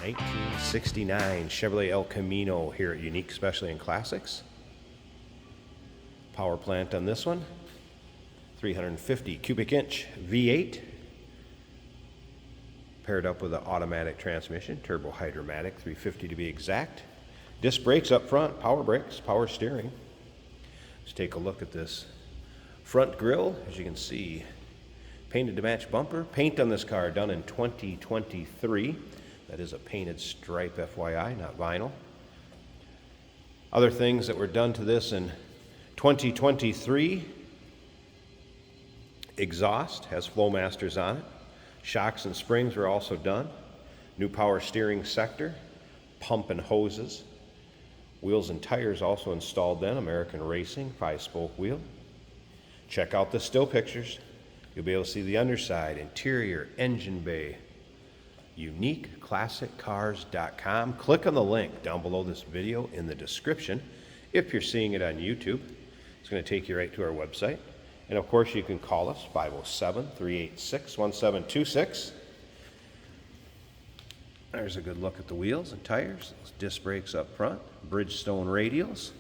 1969 Chevrolet El Camino here at Unique Specialty and Classics. Power plant on this one, 350 cubic inch V8, paired up with an automatic transmission, turbo hydromatic, 350 to be exact. Disc brakes up front, power brakes, power steering. Let's take a look at this front grille. As you can see, painted to match bumper. Paint on this car done in 2023. That is a painted stripe, FYI, not vinyl. Other things that were done to this in 2023, exhaust has Flowmasters on it. Shocks and springs were also done. New power steering sector, pump and hoses. Wheels and tires also installed then, American Racing, 5-spoke wheel. Check out the still pictures. You'll be able to see the underside, interior, engine bay. UniqueClassicCars.com. Click on the link down below this video in the description. If you're seeing it on YouTube, it's going to take you right to our website. And of course, you can call us, 507-386-1726. There's a good look at the wheels and tires. Those disc brakes up front, Bridgestone radials.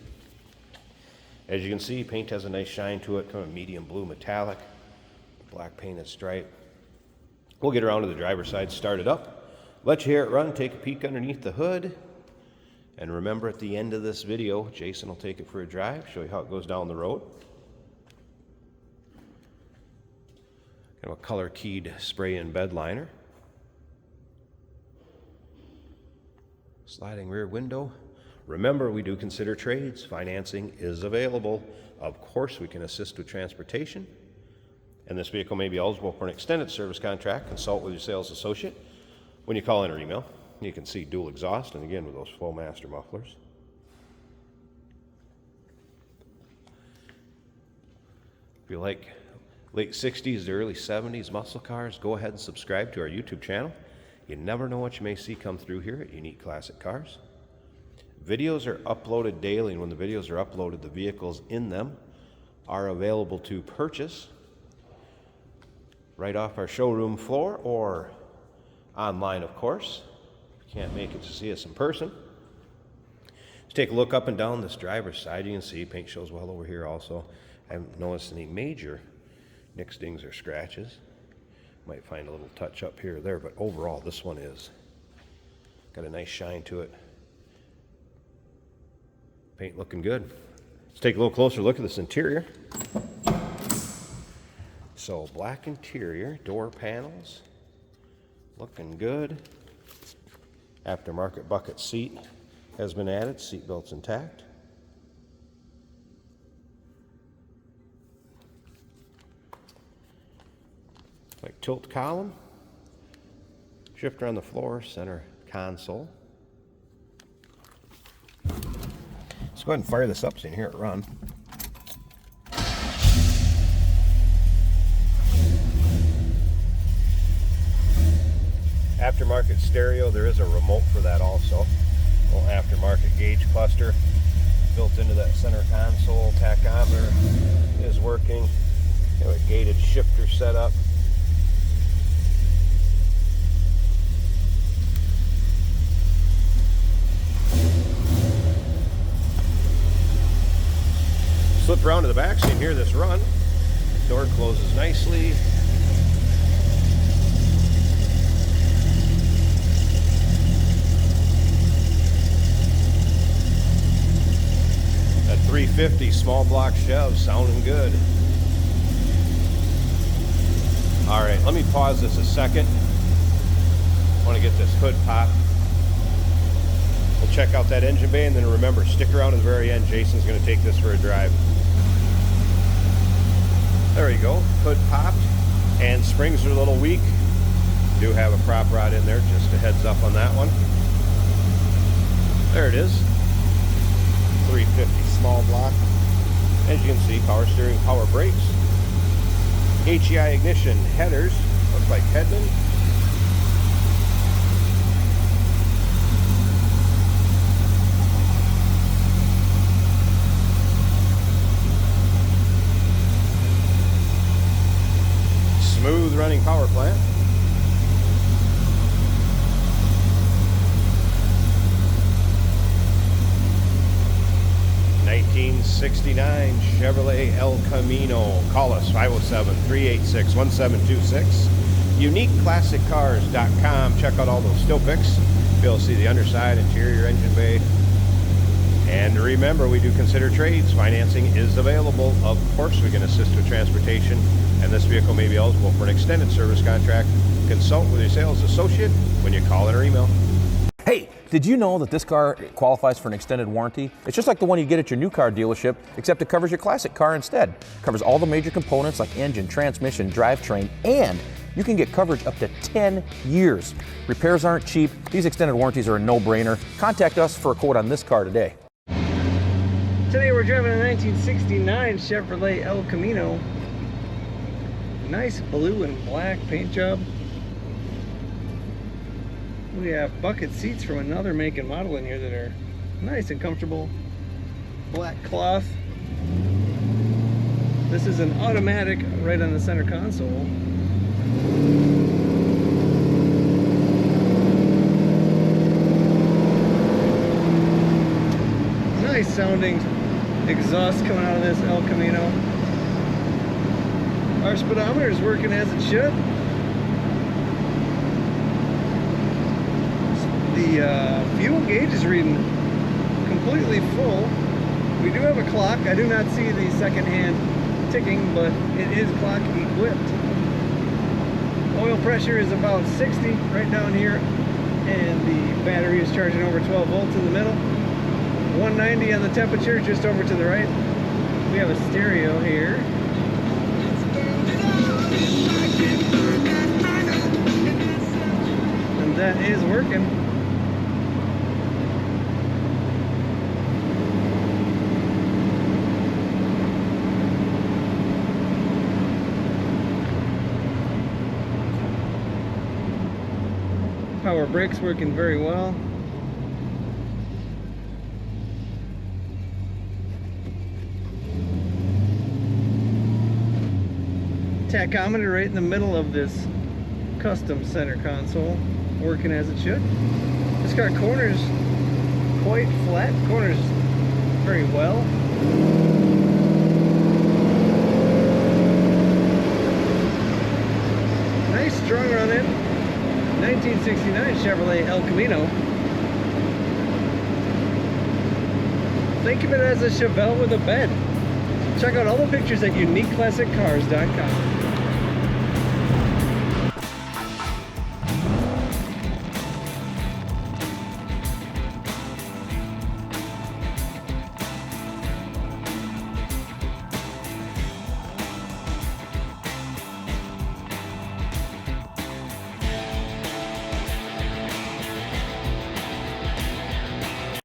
As you can see, paint has a nice shine to it, kind of medium blue metallic, black painted stripe. We'll get around to the driver's side, start it up, let you hear it run, take a peek underneath the hood. And remember, at the end of this video, Jason will take it for a drive, show you how it goes down the road. Kind of a color keyed spray-in bed liner. Sliding rear window. Remember, we do consider trades. Financing is available. Of course, we can assist with transportation. And this vehicle may be eligible for an extended service contract. Consult with your sales associate when you call in or email. You can see dual exhaust, and again with those Flowmaster mufflers. If you like late 60s to early 70s muscle cars, go ahead and subscribe to our YouTube channel. You never know what you may see come through here at Unique Classic Cars. Videos are uploaded daily, and when the videos are uploaded, the vehicles in them are available to purchase right off our showroom floor or online, of course. If you can't make it to see us in person. Let's take a look up and down this driver's side. You can see paint shows well over here also. I haven't noticed any major nicks, dings, or scratches. Might find a little touch up here or there, but overall this one is got a nice shine to it. Paint looking good. Let's take a little closer look at this interior. So black interior, door panels, looking good. Aftermarket bucket seat has been added, seat belts intact. Like tilt column, shifter on the floor, center console. Let's go ahead and fire this up so you can hear it run. Aftermarket stereo, there is a remote for that also. Little aftermarket gauge cluster built into that center console. Tachometer is working. You know, a gated shifter setup. Slip around to the back so you can hear this run. Door closes nicely. That 350 small block Chev sounding good. All right, let me pause this a second. I want to get this hood popped. We'll check out that engine bay, and then remember, stick around to the very end. Jason's going to take this for a drive. There you go, hood popped, and springs are a little weak. Do have a prop rod in there, just a heads up on that one. There it is, 350 small block. As you can see, power steering, power brakes, HEI ignition, headers, looks like Headman. Smooth running power plant. 1969 Chevrolet El Camino. Call us 507-386-1726. UniqueClassicCars.com. Check out all those still pics. Be able to see the underside, interior, engine bay. And remember, we do consider trades. Financing is available. Of course, we can assist with transportation, and this vehicle may be eligible for an extended service contract. Consult with your sales associate when you call in or email. Hey, did you know that this car qualifies for an extended warranty? It's just like the one you get at your new car dealership, except it covers your classic car instead. It covers all the major components like engine, transmission, drivetrain, and you can get coverage up to 10 years. Repairs aren't cheap. These extended warranties are a no-brainer. Contact us for a quote on this car today. Today we're driving a 1969 Chevrolet El Camino. Nice blue and black paint job. We have bucket seats from another make and model in here that are nice and comfortable. Black cloth. This is an automatic right on the center console. Nice sounding exhaust coming out of this El Camino. Our speedometer is working as it should. The fuel gauge is reading completely full. We do have a clock. I do not see the second hand ticking, but it is clock equipped. Oil pressure is about 60 right down here, and the battery is charging over 12 volts in the middle. 190 on the temperature, just over to the right. We have a stereo here. And that is working. Power brakes working very well. Tachometer right in the middle of this custom center console, working as it should. This car corners quite flat, corners very well. Nice strong run in 1969 Chevrolet El Camino. Think of it as a Chevelle with a bed. Check out all the pictures at UniqueClassicCars.com.